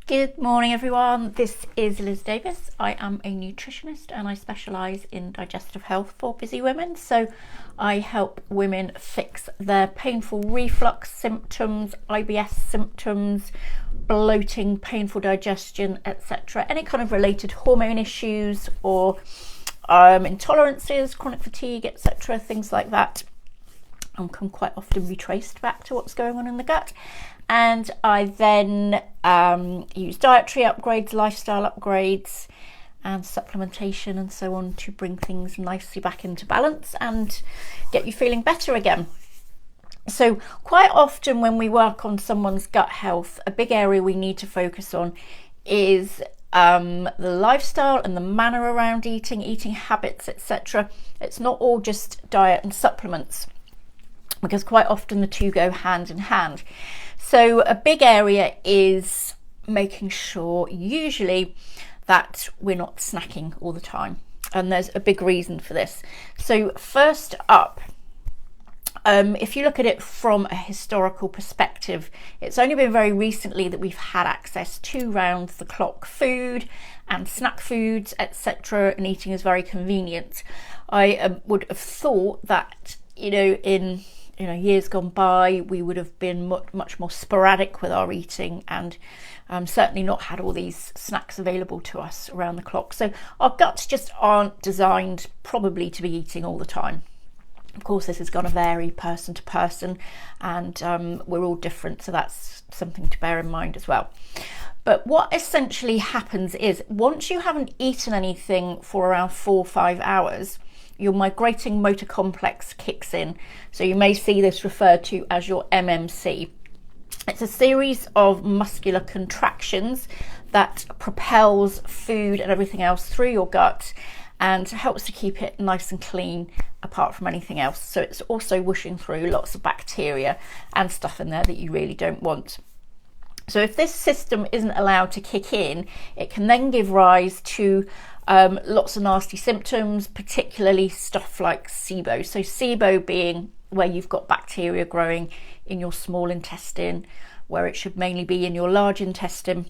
Good morning everyone, this is Liz Davis. I am a nutritionist and I specialise in digestive health for busy women. So I help women fix their painful reflux symptoms, IBS symptoms, bloating, painful digestion, etc. Any kind of related hormone issues or intolerances, chronic fatigue, etc. Things like that can quite often be traced back to what's going on in the gut. And I then use dietary upgrades, lifestyle upgrades and supplementation and so on to bring things nicely back into balance and get you feeling better again. So quite often when we work on someone's gut health, a big area we need to focus on is the lifestyle and the manner around eating habits, etc. It's not all just diet and supplements, because quite often the two go hand in hand. So a big area is making sure usually that we're not snacking all the time. And there's a big reason for this. So first up, if you look at it from a historical perspective, it's only been very recently that we've had access to round the clock food and snack foods, etc. and eating is very convenient. I would have thought that, in years gone by, we would have been much more sporadic with our eating and certainly not had all these snacks available to us around the clock. So our guts just aren't designed probably to be eating all the time. Of course, this is going to vary person to person and we're all different. So that's something to bear in mind as well. But what essentially happens is once you haven't eaten anything for around 4 or 5 hours, your migrating motor complex kicks in. So you may see this referred to as your MMC. It's a series of muscular contractions that propels food and everything else through your gut and helps to keep it nice and clean apart from anything else. So it's also whooshing through lots of bacteria and stuff in there that you really don't want. So if this system isn't allowed to kick in, it can then give rise to lots of nasty symptoms, particularly stuff like SIBO. So SIBO being where you've got bacteria growing in your small intestine, where it should mainly be in your large intestine.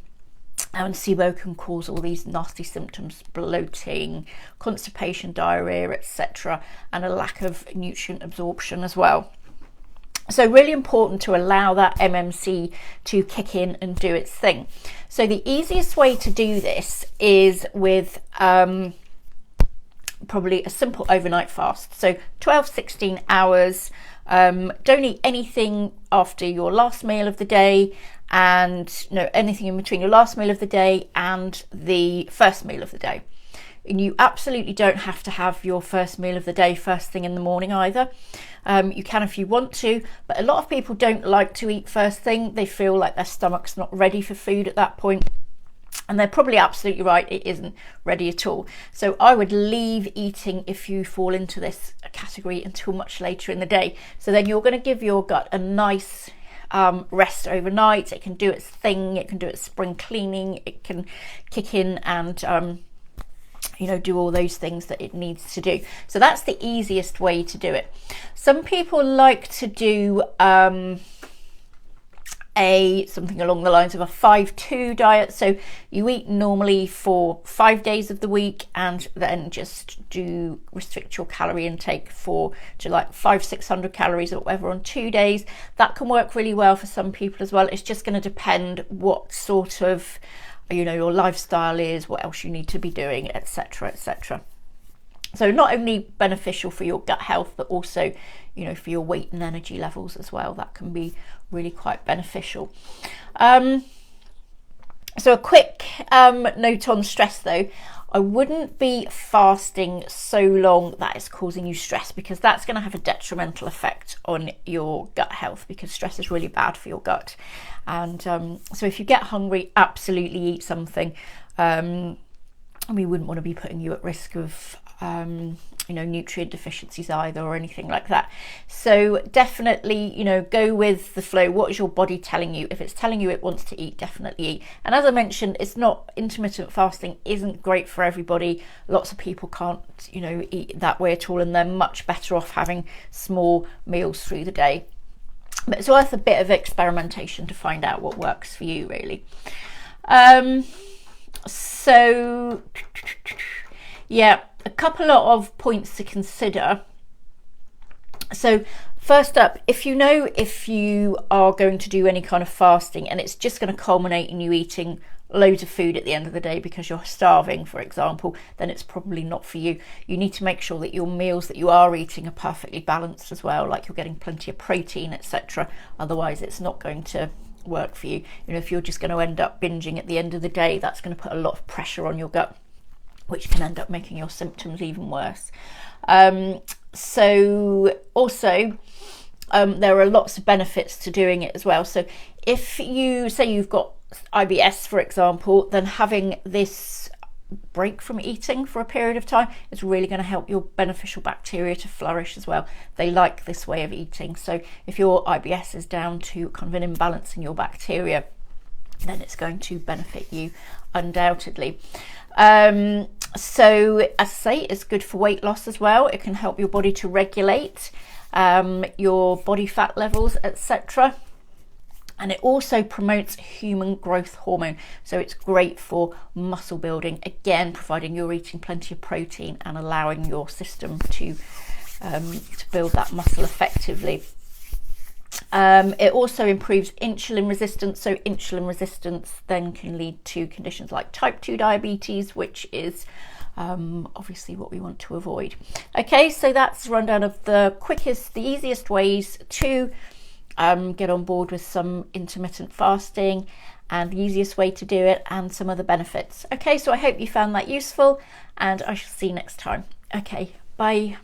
And SIBO can cause all these nasty symptoms, bloating, constipation, diarrhea, etc., and a lack of nutrient absorption as well. So really important to allow that MMC to kick in and do its thing. So the easiest way to do this is with probably a simple overnight fast. So 12-16 hours, don't eat anything after your last meal of the day and anything in between your last meal of the day and the first meal of the day. And you absolutely don't have to have your first meal of the day first thing in the morning either. You can if you want to, but a lot of people don't like to eat first thing. They feel like their stomach's not ready for food at that point. And they're probably absolutely right, it isn't ready at all. So I would leave eating if you fall into this category until much later in the day. So then you're going to give your gut a nice rest overnight. It can do its thing, it can do its spring cleaning, it can kick in and do all those things that it needs to do. So that's the easiest way to do it. Some people like to do something along the lines of a 5-2 diet. So you eat normally for 5 days of the week and then just do restrict your calorie intake to like 500-600 calories or whatever on 2 days. That can work really well for some people as well. It's just going to depend what sort of your lifestyle is, what else you need to be doing, etc., etc. So not only beneficial for your gut health, but also, for your weight and energy levels as well. That can be really quite beneficial. So a quick note on stress though. I wouldn't be fasting so long that it's causing you stress, because that's going to have a detrimental effect on your gut health, because stress is really bad for your gut. And so if you get hungry, absolutely eat something. We wouldn't want to be putting you at risk of nutrient deficiencies either or anything like that. So definitely, go with the flow. What is your body telling you? If it's telling you it wants to eat, definitely eat. And as I mentioned, intermittent fasting isn't great for everybody. Lots of people can't, eat that way at all, and they're much better off having small meals through the day. But it's worth a bit of experimentation to find out what works for you, really. So yeah, a couple of points to consider. So first up, if you are going to do any kind of fasting and it's just going to culminate in you eating loads of food at the end of the day because you're starving, for example, then it's probably not for you. You need to make sure that your meals that you are eating are perfectly balanced as well, like you're getting plenty of protein, etc. Otherwise it's not going to work for you. If you're just going to end up binging at the end of the day, that's going to put a lot of pressure on your gut, which can end up making your symptoms even worse. So also there are lots of benefits to doing it as well. So if you say you've got IBS, for example, then having this break from eating for a period of time is really going to help your beneficial bacteria to flourish as well. They like this way of eating. So if your IBS is down to kind of an imbalance in your bacteria, then it's going to benefit you undoubtedly. So as I say, it's good for weight loss as well. It can help your body to regulate your body fat levels, etc. And it also promotes human growth hormone. So it's great for muscle building, again, providing you're eating plenty of protein and allowing your system to build that muscle effectively. It also improves insulin resistance. So insulin resistance then can lead to conditions like type 2 diabetes, which is obviously what we want to avoid. Okay, so that's a rundown of the easiest ways to get on board with some intermittent fasting and the easiest way to do it and some other benefits. Okay, so I hope you found that useful and I shall see you next time. Okay, bye.